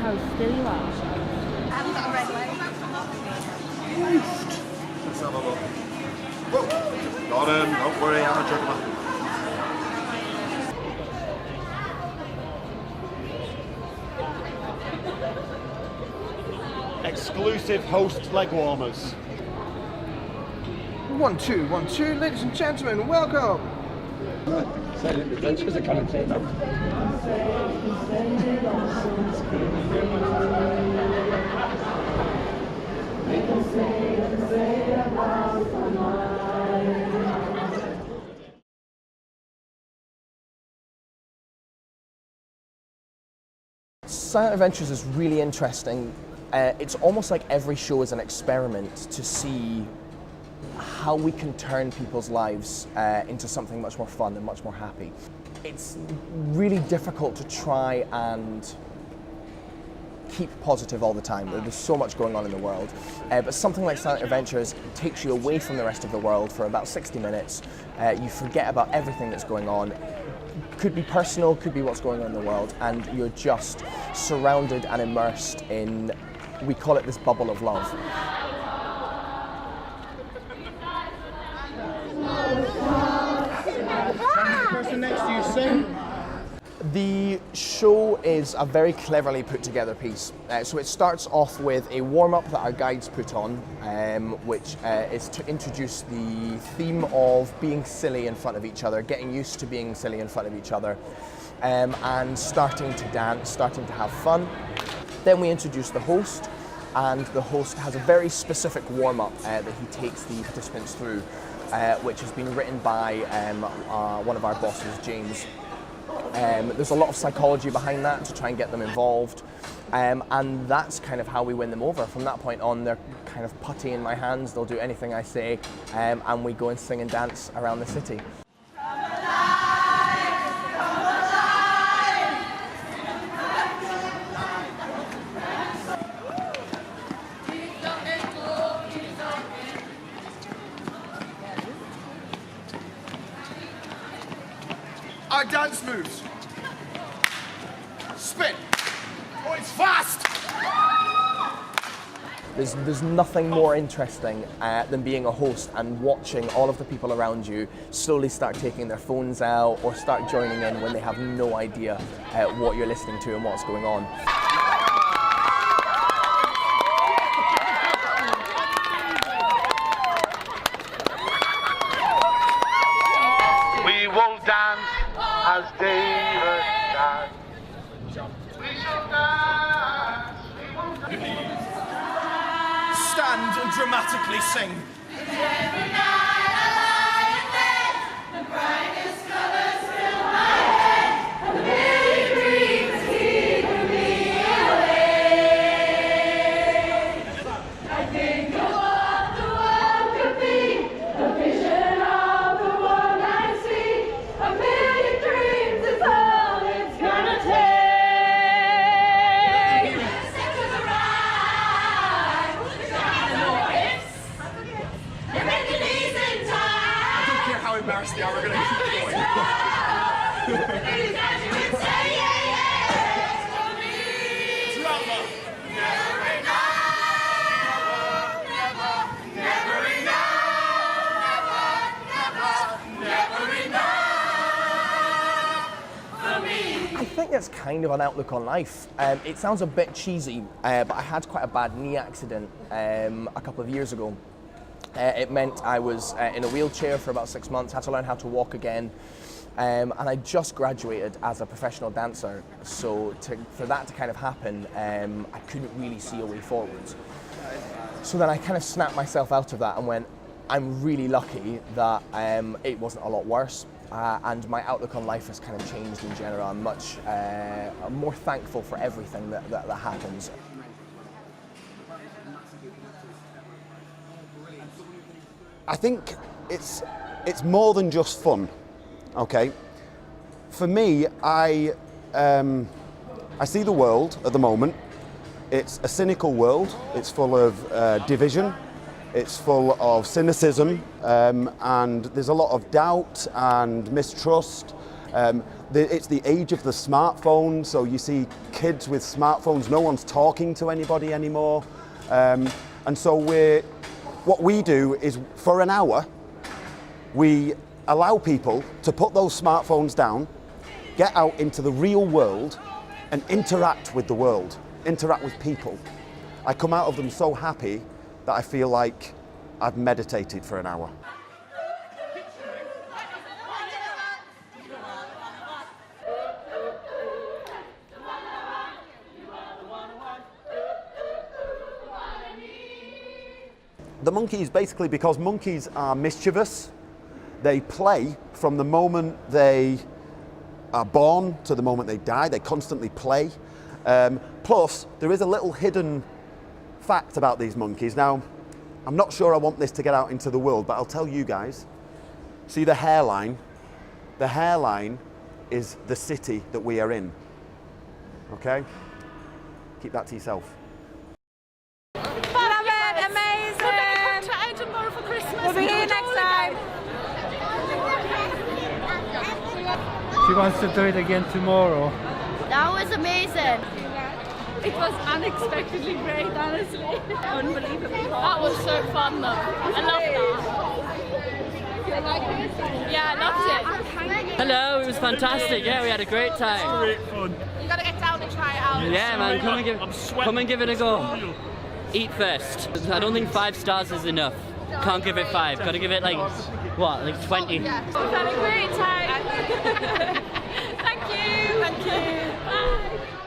how still you are. I haven't got a red light. Let's have a look. Whoa. Got him, don't worry, I'm a juggler. Exclusive host leg warmers. 1, 2, 1, 2, ladies and gentlemen, welcome! Silent adventures are coming to them. Silent Adventures is really interesting. It's almost like every show is an experiment to see how we can turn people's lives into something much more fun and much more happy. It's really difficult to try and keep positive all the time. There's so much going on in the world. But something like Silent Adventures takes you away from the rest of the world for about 60 minutes. You forget about everything that's going on. Could be personal, could be what's going on in the world, and you're just surrounded and immersed in, we call it this bubble of love. Person next to you, sing. The show is a very cleverly put together piece. So it starts off with a warm-up that our guides put on, which is to introduce the theme of being silly in front of each other, getting used to being silly in front of each other, and starting to dance, starting to have fun. Then we introduce the host, and the host has a very specific warm-up that he takes the participants through, which has been written by one of our bosses, James. There's a lot of psychology behind that to try and get them involved, and that's kind of how we win them over. From that point on, they're kind of putty in my hands, they'll do anything I say, and we go and sing and dance around the city. Our dance moves. Spin. Oh, it's fast. There's nothing more interesting than being a host and watching all of the people around you slowly start taking their phones out or start joining in when they have no idea what you're listening to and what's going on. We will dance as David danced. We shall dance. We will dance. Stand and dramatically sing. Every night I lie in bed, the brightest colors fill my head, and the vivid dreams keep me awake. I think of what the world could be, a vision of the one I see. A million dreams is all it's gonna take. Step to the right, you're making these in time. I don't care how embarrassed they are, we're going to keep going. Ladies, as you would say, yeah, yeah. For me. Drama. Never enough. Never, never enough. Never, never enough. For me. I think that's kind of an outlook on life. It sounds a bit cheesy, but I had quite a bad knee accident a couple of years ago. It meant I was in a wheelchair for about 6 months, had to learn how to walk again, and I just graduated as a professional dancer, so for that to kind of happen, I couldn't really see a way forwards. So then I kind of snapped myself out of that and went, I'm really lucky that it wasn't a lot worse, and my outlook on life has kind of changed in general. I'm I'm more thankful for everything that happens. I think it's more than just fun, okay? For me, I see the world at the moment. It's a cynical world. It's full of division. It's full of cynicism, and there's a lot of doubt and mistrust. It's the age of the smartphone, so you see kids with smartphones, no one's talking to anybody anymore. And so what we do is, for an hour, we allow people to put those smartphones down, get out into the real world and interact with the world, interact with people. I come out of them so happy that I feel like I've meditated for an hour. The monkeys, basically because monkeys are mischievous, they play from the moment they are born to the moment they die. They constantly play. Plus, there is a little hidden fact about these monkeys. Now, I'm not sure I want this to get out into the world, but I'll tell you guys. See the hairline? The hairline is the city that we are in. Okay? Keep that to yourself. We'll be here next time. She wants to do it again tomorrow. That was amazing. It was unexpectedly great, honestly. Unbelievable. That was so fun though. I love that. You like it? Yeah, I loved it. Hello, it was fantastic. Yeah, we had a great time. Great fun. You gotta get down and try it out. Yeah, man, come and give it a go. Eat first. I don't think 5 stars is enough. Can't give it 5. Got to give it like, what, like 20? Yeah. We've had a great time. Thank you. Thank you. Bye.